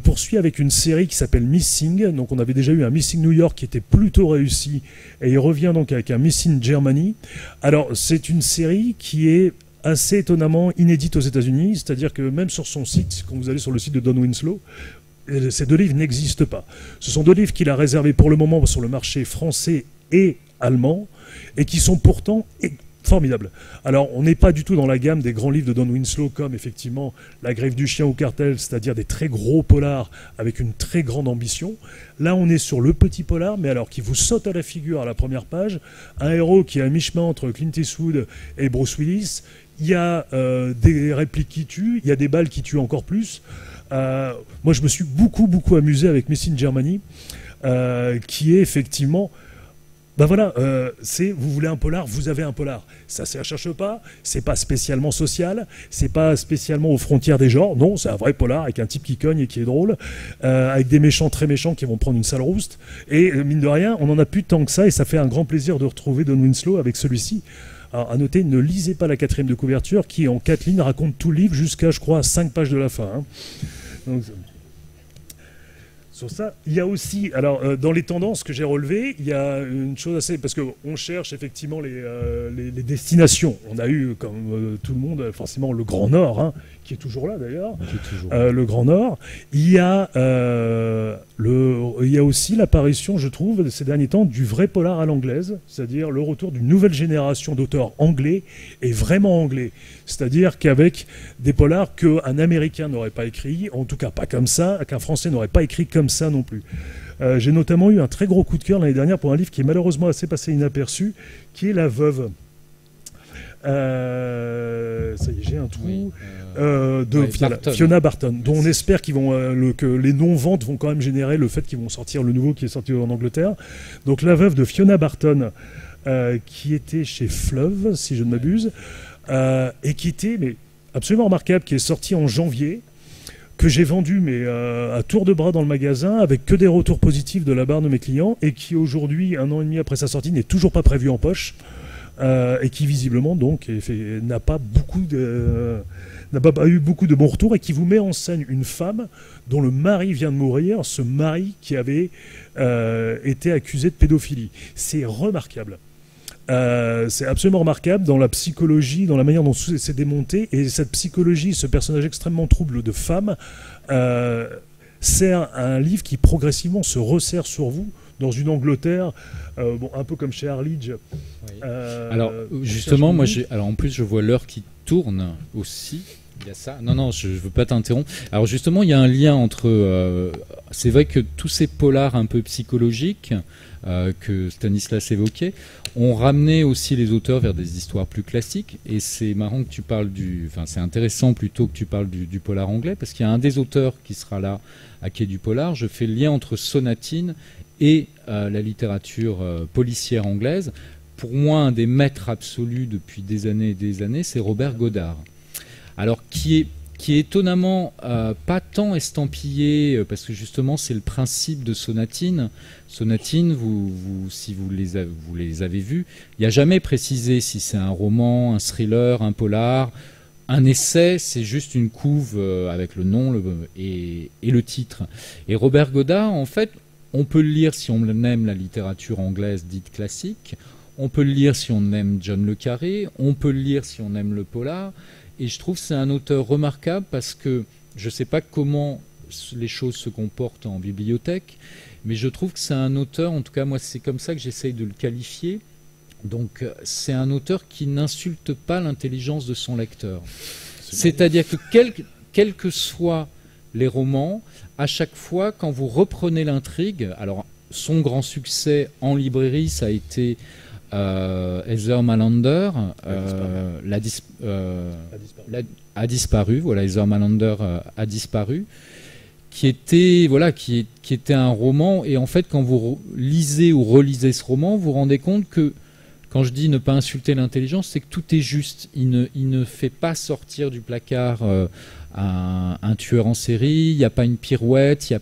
poursuit avec une série qui s'appelle Missing. Donc on avait déjà eu un Missing New York qui était plutôt réussi, et il revient donc avec un Missing Germany. Alors c'est une série qui est assez étonnamment inédite aux États-Unis, c'est-à-dire que même sur son site, quand vous allez sur le site de Don Winslow, ces 2 livres n'existent pas. Ce sont 2 livres qu'il a réservés pour le moment sur le marché français et allemand, et qui sont pourtant formidables. Alors, on n'est pas du tout dans la gamme des grands livres de Don Winslow, comme effectivement La Griffe du chien ou Cartel, c'est-à-dire des très gros polars avec une très grande ambition. Là, on est sur le petit polar, mais alors qui vous saute à la figure à la première page. Un héros qui est à mi-chemin entre Clint Eastwood et Bruce Willis. Il y a des répliques qui tuent, il y a des balles qui tuent encore plus. Moi, je me suis beaucoup amusé avec Missing Germany, qui est effectivement... vous voulez un polar, vous avez un polar. Ça ne cherche pas, c'est pas spécialement social, c'est pas spécialement aux frontières des genres. Non, c'est un vrai polar avec un type qui cogne et qui est drôle, avec des méchants très méchants qui vont prendre une sale rouste. Et mine de rien, on n'en a plus tant que ça, et ça fait un grand plaisir de retrouver Don Winslow avec celui-ci. Alors, à noter, ne lisez pas la 4e de couverture, qui en 4 lignes raconte tout le livre jusqu'à, je crois, 5 pages de la fin. Donc, sur ça, il y a aussi, alors dans les tendances que j'ai relevées, il y a une chose assez, parce qu'on cherche effectivement les destinations. On a eu, comme tout le monde, forcément le Grand Nord, qui est toujours là d'ailleurs, le Grand Nord. Il y a aussi l'apparition, je trouve, ces derniers temps, du vrai polar à l'anglaise, c'est-à-dire le retour d'une nouvelle génération d'auteurs anglais, et vraiment anglais. C'est-à-dire qu'avec des polars qu'un Américain n'aurait pas écrit, en tout cas pas comme ça, qu'un Français n'aurait pas écrit comme comme ça non plus. J'ai notamment eu un très gros coup de cœur l'année dernière pour un livre qui est malheureusement assez passé inaperçu, qui est La Veuve. Ça y est, j'ai un trou. De Fiona Barton, dont on espère que les non-ventes vont quand même générer le fait qu'ils vont sortir le nouveau qui est sorti en Angleterre. Donc La Veuve de Fiona Barton, qui était chez Fleuve, si je ne m'abuse, et qui était absolument remarquable, qui est sorti en janvier, que j'ai vendu à tour de bras dans le magasin, avec que des retours positifs de la part de mes clients, et qui aujourd'hui, 1 an et demi après sa sortie, n'est toujours pas prévu en poche. Et qui visiblement donc n'a pas eu beaucoup de bons retours, et qui vous met en scène une femme dont le mari vient de mourir, ce mari qui avait été accusé de pédophilie. C'est remarquable. C'est absolument remarquable dans la psychologie, dans la manière dont c'est démonté, et cette psychologie, ce personnage extrêmement trouble de femme, sert un livre qui progressivement se resserre sur vous dans une Angleterre, un peu comme chez Harlidge. Oui. Alors justement, en plus je vois l'heure qui tourne aussi. Il y a ça. Non, je ne veux pas t'interrompre. Alors justement, il y a un lien entre. C'est vrai que tous ces polars un peu psychologiques que Stanislas évoquait ont ramené aussi les auteurs vers des histoires plus classiques. Et c'est marrant que tu parles c'est intéressant plutôt que tu parles du polar anglais, parce qu'il y a un des auteurs qui sera là à Quai du Polar. Je fais le lien entre Sonatine et la littérature policière anglaise. Pour moi, un des maîtres absolus depuis des années et des années, c'est Robert Goddard. Alors, qui est étonnamment pas tant estampillé, parce que justement, c'est le principe de Sonatine. Sonatine, si vous les avez vus, il n'y a jamais précisé si c'est un roman, un thriller, un polar, un essai, c'est juste une couve avec le nom et le titre. Et Robert Goddard, en fait, on peut le lire si on aime la littérature anglaise dite classique, on peut le lire si on aime John le Carré, on peut le lire si on aime le polar, et je trouve que c'est un auteur remarquable parce que je ne sais pas comment les choses se comportent en bibliothèque, mais je trouve que c'est un auteur, en tout cas moi c'est comme ça que j'essaye de le qualifier, donc c'est un auteur qui n'insulte pas l'intelligence de son lecteur. C'est-à-dire que quels que soient les romans, à chaque fois, quand vous reprenez l'intrigue, alors son grand succès en librairie, ça a été Heather Malander, a disparu. Voilà, Heather Malander a disparu, qui était un roman. Et en fait, quand vous lisez ou relisez ce roman, vous vous rendez compte que, quand je dis ne pas insulter l'intelligence, c'est que tout est juste. Il ne fait pas sortir du placard un tueur en série, il n'y a pas une pirouette,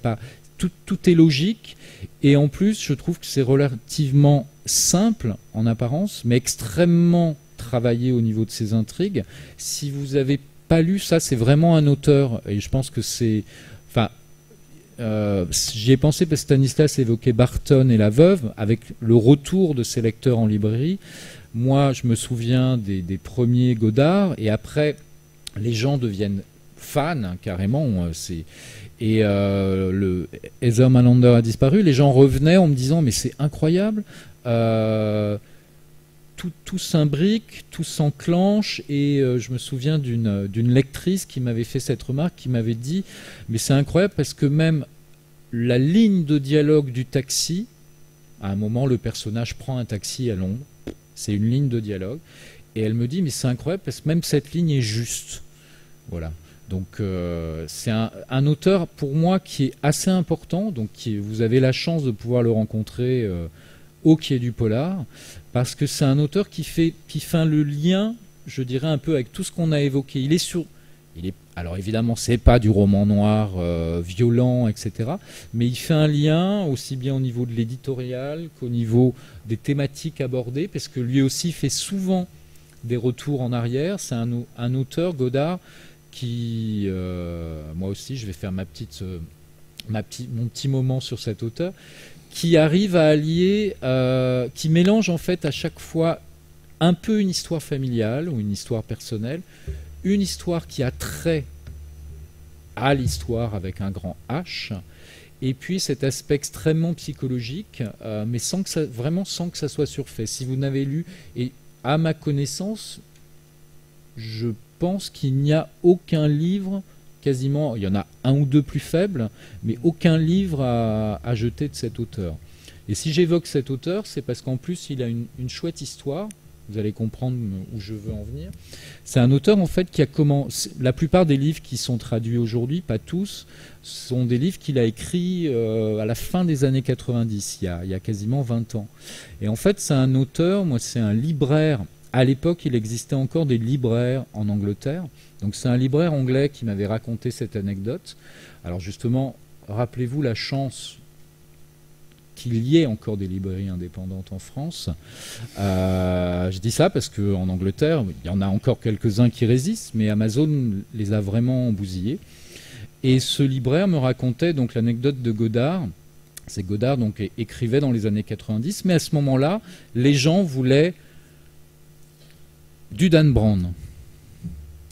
tout est logique. Et en plus, je trouve que c'est relativement simple en apparence, mais extrêmement travaillé au niveau de ses intrigues. Si vous n'avez pas lu ça, c'est vraiment un auteur, et je pense que c'est... j'y ai pensé parce que Stanislas évoquait Barton et La Veuve, avec le retour de ses lecteurs en librairie. Moi, je me souviens des premiers Godard, et après, les gens deviennent fans, carrément. Et Heather Malander a disparu. Les gens revenaient en me disant, mais c'est incroyable, tout s'imbrique, tout s'enclenche. Et je me souviens d'une lectrice qui m'avait fait cette remarque, qui m'avait dit, mais c'est incroyable parce que même la ligne de dialogue du taxi, à un moment, le personnage prend un taxi à Londres, c'est une ligne de dialogue, et elle me dit, mais c'est incroyable parce que même cette ligne est juste. Voilà. Donc c'est un auteur pour moi qui est assez important. Donc vous avez la chance de pouvoir le rencontrer au Quai du Polar, parce que c'est un auteur qui fait le lien, je dirais, un peu avec tout ce qu'on a évoqué. Alors évidemment, c'est pas du roman noir violent, etc. Mais il fait un lien aussi bien au niveau de l'éditorial qu'au niveau des thématiques abordées, parce que lui aussi fait souvent des retours en arrière. C'est un auteur, Goddard, qui, moi aussi, je vais faire mon petit moment sur cet auteur, qui arrive à allier, qui mélange en fait à chaque fois un peu une histoire familiale ou une histoire personnelle, une histoire qui a trait à l'histoire avec un grand H, et puis cet aspect extrêmement psychologique, mais sans que ça soit surfait. Si vous n'avez lu, et à ma connaissance, je pense qu'il n'y a aucun livre quasiment, il y en a un ou deux plus faibles, mais aucun livre à jeter de cet auteur. Et si j'évoque cet auteur, c'est parce qu'en plus, il a une chouette histoire. Vous allez comprendre où je veux en venir. C'est un auteur, en fait, qui a commencé... La plupart des livres qui sont traduits aujourd'hui, pas tous, sont des livres qu'il a écrits à la fin des années 90, il y a quasiment 20 ans. Et en fait, c'est un auteur, moi, c'est un libraire. À l'époque, il existait encore des libraires en Angleterre. Donc, c'est un libraire anglais qui m'avait raconté cette anecdote. Alors, justement, rappelez-vous la chance qu'il y ait encore des librairies indépendantes en France. Je dis ça parce qu'en Angleterre, il y en a encore quelques-uns qui résistent, mais Amazon les a vraiment bousillés. Et ce libraire me racontait donc l'anecdote de Godard. C'est Godard donc écrivait dans les années 90, mais à ce moment-là, les gens voulaient du Dan Brown.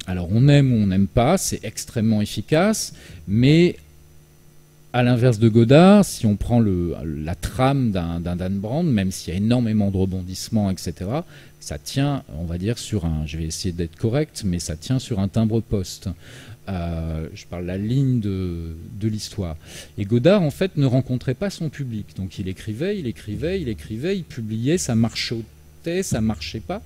Alors on aime ou on n'aime pas, c'est extrêmement efficace, mais à l'inverse de Godard, si on prend la trame d'un Dan Brown, même s'il y a énormément de rebondissements, etc., ça tient, on va dire, sur un... Je vais essayer d'être correct, mais ça tient sur un timbre-poste. Je parle la ligne de l'histoire. Et Godard, en fait, ne rencontrait pas son public. Donc il écrivait, il publiait, ça marchotait, ça marchait pas.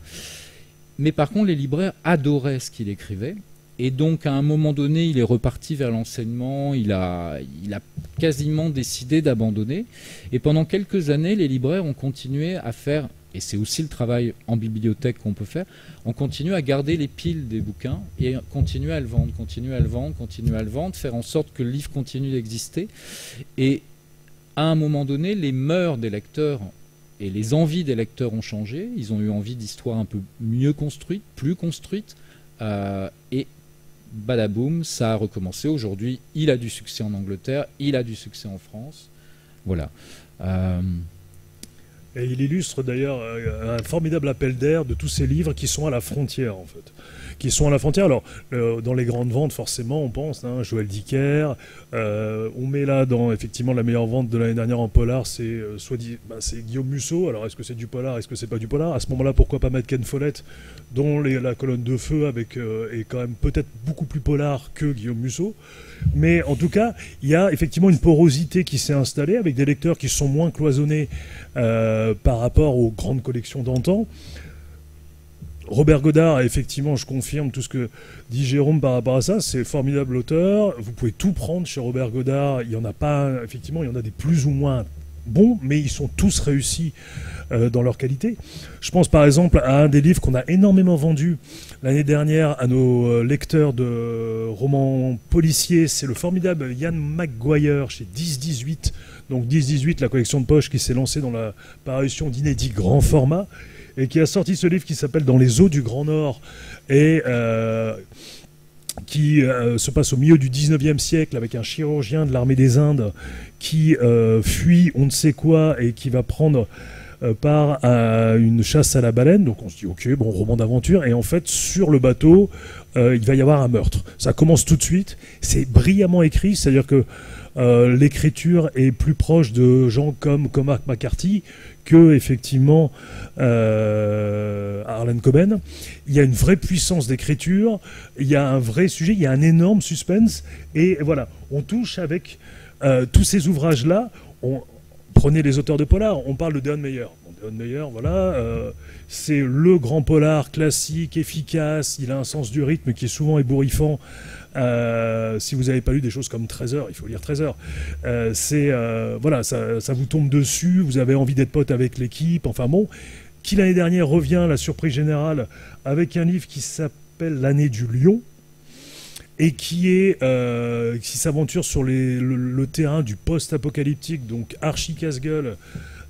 Mais par contre, les libraires adoraient ce qu'il écrivait. Et donc, à un moment donné, il est reparti vers l'enseignement, il a quasiment décidé d'abandonner. Et pendant quelques années, les libraires ont continué à faire, et c'est aussi le travail en bibliothèque qu'on peut faire, on continue à garder les piles des bouquins et continuer à le vendre, faire en sorte que le livre continue d'exister. Et à un moment donné, les mœurs des lecteurs et les envies des lecteurs ont changé. Ils ont eu envie d'histoires un peu mieux construites, plus construites. Et badaboum, ça a recommencé. Aujourd'hui, il a du succès en Angleterre, il a du succès en France. Voilà. Et il illustre d'ailleurs un formidable appel d'air de tous ces livres qui sont à la frontière, en fait. Qui sont à la frontière. Alors, dans les grandes ventes, forcément, on pense, hein, Joël Dicker. On met là, effectivement, la meilleure vente de l'année dernière en polar, c'est Guillaume Musso. Alors, est-ce que c'est du polar, est-ce que c'est pas du polar? À ce moment-là, pourquoi pas mettre Ken Follett, dont la colonne de feu est quand même peut-être beaucoup plus polar que Guillaume Musso. Mais en tout cas, il y a effectivement une porosité qui s'est installée avec des lecteurs qui sont moins cloisonnés par rapport aux grandes collections d'antan. Robert Godard, effectivement, je confirme tout ce que dit Jérôme par rapport à ça. C'est formidable auteur. Vous pouvez tout prendre chez Robert Godard. Il y en a pas, effectivement, il y en a des plus ou moins bons, mais ils sont tous réussis dans leur qualité. Je pense par exemple à un des livres qu'on a énormément vendu l'année dernière à nos lecteurs de romans policiers. C'est le formidable Ian McGuire chez 10-18. Donc 10-18, la collection de poche qui s'est lancée dans la parution d'inédits grand format, et qui a sorti ce livre qui s'appelle Dans les eaux du Grand Nord, et qui se passe au milieu du 19e siècle avec un chirurgien de l'armée des Indes qui fuit on ne sait quoi et qui va prendre part à une chasse à la baleine. Donc on se dit ok, bon, roman d'aventure, et en fait sur le bateau il va y avoir un meurtre. Ça commence tout de suite, c'est brillamment écrit, c'est-à-dire que l'écriture est plus proche de gens comme Cormac McCarthy que effectivement Harlan Coben. Il y a une vraie puissance d'écriture, il y a un vrai sujet, il y a un énorme suspense, et voilà, on touche avec tous ces ouvrages-là. Prenez les auteurs de polar, on parle de Deon Meyer. Deon Meyer, voilà, c'est le grand polar classique, efficace, il a un sens du rythme qui est souvent ébouriffant. Si vous n'avez pas lu des choses comme 13 heures, il faut lire 13 heures. Voilà, ça vous tombe dessus, vous avez envie d'être pote avec l'équipe, enfin bon. Qui l'année dernière revient, la surprise générale, avec un livre qui s'appelle L'année du lion, et qui s'aventure sur le terrain du post-apocalyptique, donc archi casse-gueule,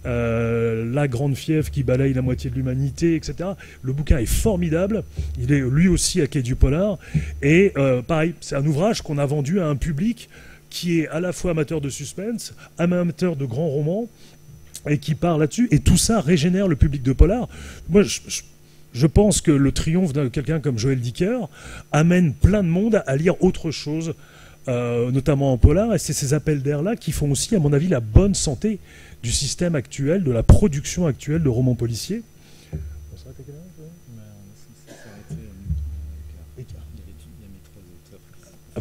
la grande fièvre qui balaye la moitié de l'humanité, etc. Le bouquin est formidable, il est lui aussi à quai du polar, et pareil, c'est un ouvrage qu'on a vendu à un public qui est à la fois amateur de suspense, amateur de grands romans, et qui part là-dessus, et tout ça régénère le public de polar. Moi, je pense que le triomphe de quelqu'un comme Joël Dicker amène plein de monde à lire autre chose, notamment en polar, et c'est ces appels d'air-là qui font aussi, à mon avis, la bonne santé du système actuel, de la production actuelle de romans policiers.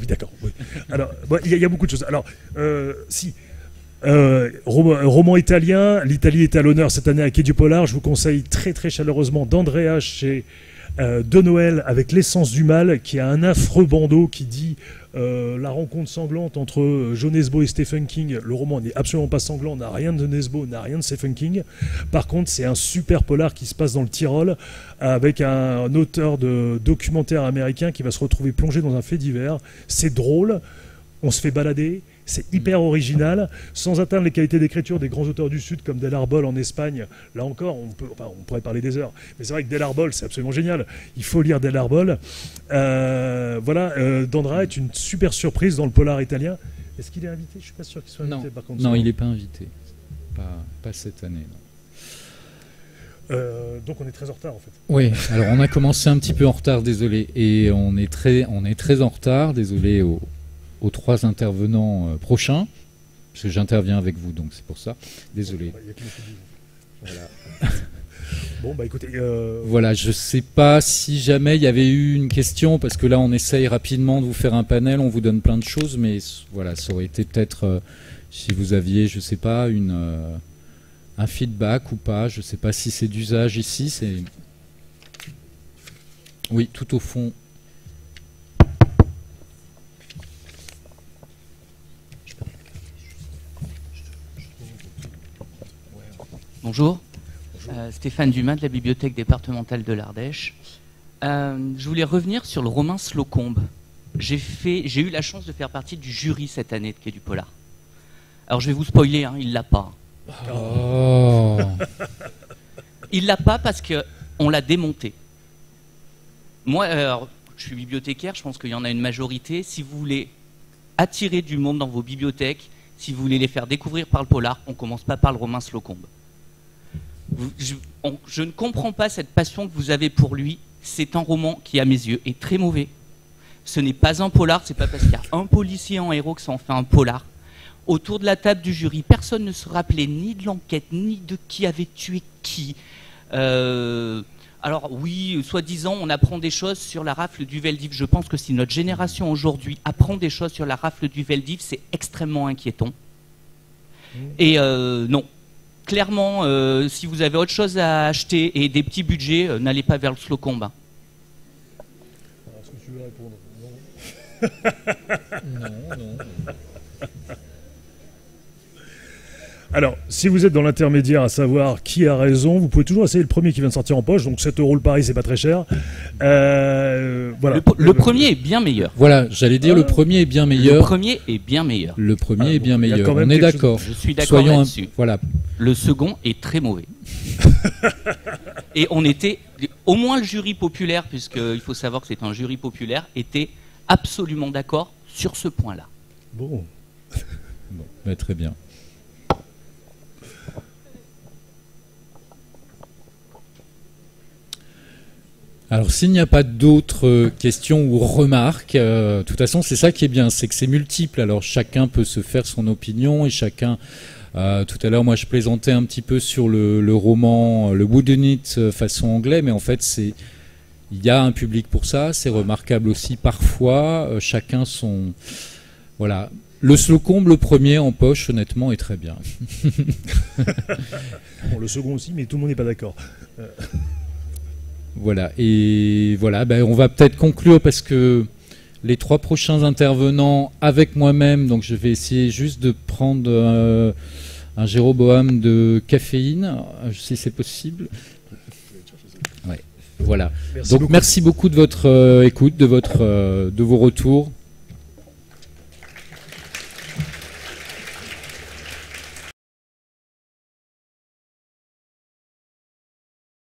oui, d'accord. Oui. Alors, il y a beaucoup de choses. Alors, roman italien, l'Italie est à l'honneur cette année à Quai du Polar. Je vous conseille très très chaleureusement d'Andrea chez De Noël avec L'essence du mal, qui a un affreux bandeau qui dit la rencontre sanglante entre Joe Nesbo et Stephen King. Le roman n'est absolument pas sanglant, n'a rien de Nesbo, n'a rien de Stephen King. Par contre, c'est un super polar qui se passe dans le Tyrol avec un auteur de documentaire américain qui va se retrouver plongé dans un fait divers. C'est drôle, on se fait balader. C'est hyper original, sans atteindre les qualités d'écriture des grands auteurs du Sud comme Del Arbol en Espagne. Là encore, on pourrait parler des heures. Mais c'est vrai que Del Arbol, c'est absolument génial. Il faut lire Del Arbol. D'Andrea est une super surprise dans le polar italien. Est-ce qu'il est invité? Je ne suis pas sûr qu'il soit invité. Par contre, non, il n'est pas invité. Pas cette année. Non. Donc on est très en retard en fait. Oui, alors on a commencé un petit peu en retard, désolé. Et on est très en retard, désolé aux 3 intervenants prochains, parce que j'interviens avec vous, donc c'est pour ça. Désolé. Voilà. Bon, écoutez... Voilà, je ne sais pas si jamais il y avait eu une question, parce que là, on essaye rapidement de vous faire un panel, on vous donne plein de choses, mais voilà, ça aurait été peut-être, si vous aviez, je ne sais pas, un feedback ou pas, je ne sais pas si c'est d'usage ici, c'est... Oui, tout au fond. Bonjour, Stéphane Dumas de la bibliothèque départementale de l'Ardèche. Je voulais revenir sur le roman Slocombe. J'ai eu la chance de faire partie du jury cette année de Quai du Polar. Alors je vais vous spoiler, il l'a pas. Oh. Il l'a pas parce qu'on l'a démonté. Moi, alors, je suis bibliothécaire, je pense qu'il y en a une majorité. Si vous voulez attirer du monde dans vos bibliothèques, si vous voulez les faire découvrir par le polar, on ne commence pas par le roman Slocombe. Je ne comprends pas cette passion que vous avez pour lui. C'est un roman qui, à mes yeux, est très mauvais. Ce n'est pas un polar, c'est pas parce qu'il y a un policier en héros que ça en fait un polar. Autour de la table du jury, personne ne se rappelait ni de l'enquête, ni de qui avait tué qui. Alors oui, soi-disant, on apprend des choses sur la rafle du Veldiv. Je pense que si notre génération aujourd'hui apprend des choses sur la rafle du Veldiv, c'est extrêmement inquiétant. Et non. Clairement, si vous avez autre chose à acheter et des petits budgets, n'allez pas vers le Slocombe. Est-ce que tu veux répondre? Non. Alors, si vous êtes dans l'intermédiaire à savoir qui a raison, vous pouvez toujours essayer le premier qui vient de sortir en poche, donc 7 € le pari, c'est pas très cher. Voilà. Le premier est bien meilleur. Voilà, j'allais dire le premier est bien meilleur. Le premier est bien meilleur. Le premier est bien meilleur. On est d'accord. Je suis d'accord là-dessus. Voilà. Le second est très mauvais. Et on était, au moins le jury populaire, puisqu'il faut savoir que c'est un jury populaire, était absolument d'accord sur ce point-là. Bon. Très bien. Alors, s'il n'y a pas d'autres questions ou remarques, de toute façon, c'est ça qui est bien, c'est que c'est multiple. Alors, chacun peut se faire son opinion et chacun... tout à l'heure, moi, je plaisantais un petit peu sur le roman, le Whodunit façon anglais, mais en fait, il y a un public pour ça. C'est remarquable aussi parfois. Chacun son... Voilà. Le Slocombe, le premier en poche, honnêtement, est très bien. Bon, le second aussi, mais tout le monde n'est pas d'accord. Voilà, et voilà, on va peut-être conclure parce que les 3 prochains intervenants avec moi-même, donc je vais essayer juste de prendre un Jéroboam de caféine, si c'est possible. Ouais, voilà. Merci beaucoup de votre écoute, de vos retours.